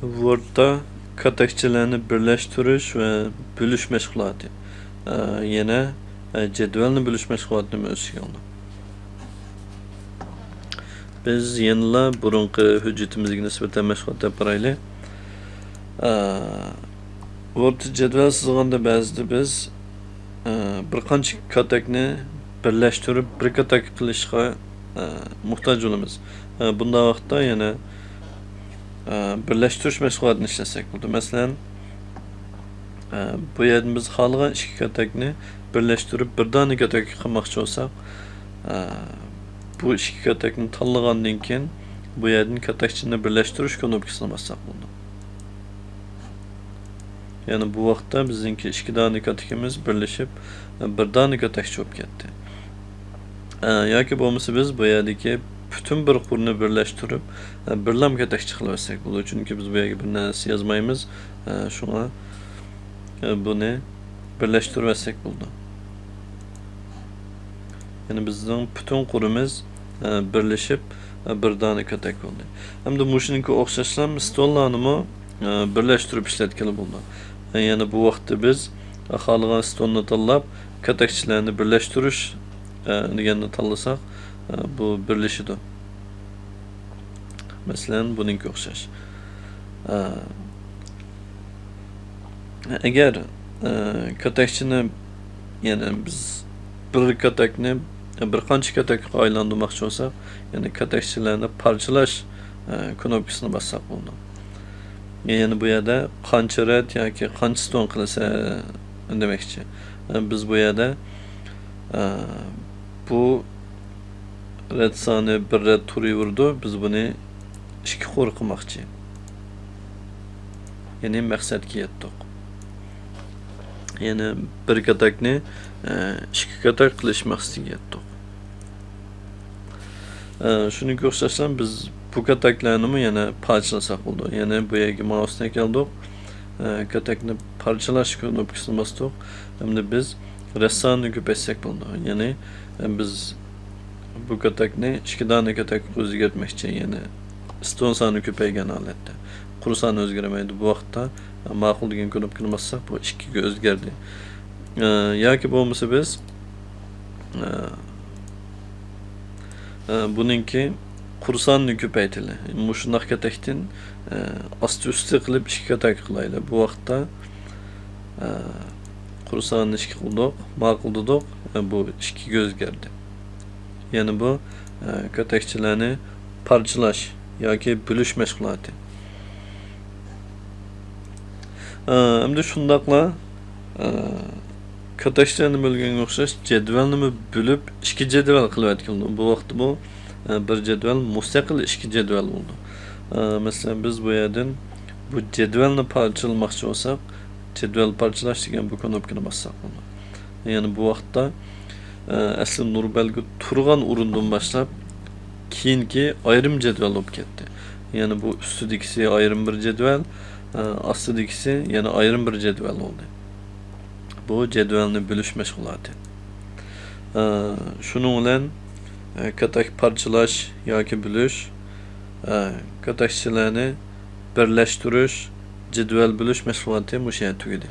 Word'da katekçelerini birleştiriş ve bölüş meşgulati. Yine cedvelini bölüş meşgulatini ölçüyordu. Biz yanıla burunqi hüccetimizga nisbatan meşgulat yaparaylı. Word cedvel sızganda ba'zida biz bir qancha katakni birlashtirib bir katak qilishga muhtoj bo'lamiz. Bunday vaqtda yana birlashtirish mashg'ulotini ishlasak bo'ladi. Masalan, bu yerda biz xohlagan ikki katakni birlashtirib bir dona katak qilmoqchi bo'lsak, bu ikki katakni tanlagandan keyin bu yerdan katakchini birlashtirish knopkasini bossak bo'ladi. Yani bu vaqtda bizningki ikki dona katakimiz birlashib bir dona katakchi bo'lib ketdi. Yoki bo'lmasa biz bu yerdagi bütün bir qurni birlashtirib birlam katakchi qilib olsak bo'ladi. Chunki biz bu yerga bir narsa yozmaymiz. Shunga buni birlashtirib olsak bo'ladi. Yani bizning bütün qurimiz birlashib bir dona katak bo'ldi. Hamda mushuninki o'xshashlar stollarni birlashtirib ishlatgan bo'ldi. Yani bu vaqtda biz xohlagan stolni tanlab katakchilarni birlashtirish deganni tanlasak, bu birlashidi. Masalan, buningga o'xshash. Agar katakchini, yani biz bir katakni bir qancha katakka aylantirmoqchi bo'lsak, yani katakchilarni parchalash knopkasini bossak bo'ladi. Yani bu yerda qancha red yoki qancha ston qilsa demakchi. Biz bu yerda bu red soni bir red turaverdi. Biz buni ikki qur qilmoqchi. Yani maqsadga yetdik. Yani bir katakni ikki katak qilish maqsadiga yetdik. Shuningga o'xshashlar biz bu kataklarni yana parchalasak bo'ldi. Yani bu yerga mouse'ni keldik. Katakni parchalash knopkasini bosdik. Hamda biz rassonni ko'paytsak bo'ldi. Yani biz bu katakni ikki dona katak o'zgartmoqchi, yani ston soni ko'paygan holatda. Qur soni o'zgarmaydi. Bu vaqtda ma'qul degan knopkani bossak, bu ikkiga o'zgardi. Yoki bo'lmasa biz buningki qursonni ko'paytili. Mushunaq katakdan asti-usti qilib ikki katak qilayli. Bu vaqtda qursonni ikki qildik, ma'qul dedik, bu ikkiga o'zgardi. Yani bu katakchilarni parchalash yoki bölüş mashg'uloti. Endi shundaqla katakchilarni bo'lganga o'xshash jadvalni bo'lib ikki jadval qilyotgan. Bu vaqtda bu bir jadval mustaqil ikki jadval bo'ldi. Masalan, biz bu yerdan bu jadvalni parchalamoqchi bo'lsak, jadval parchalash degan bu knopkani bossak bo'ladi. Yani bu vaqtda asli nurbalga turgan o'rindan boshlab keyingi ayrim jadval bo'lib ketdi. Yani bu ustidagisi ayrim bir jadval, astidagisi yana ayrim bir jadval oldu. Bu jadvalni bölüş mashg'uloti. Shuning bilan katak parchalash yoki bölüş, katakchilarni birlashtirish, jadval bölüş mashg'uloti mushu yerda tugadi.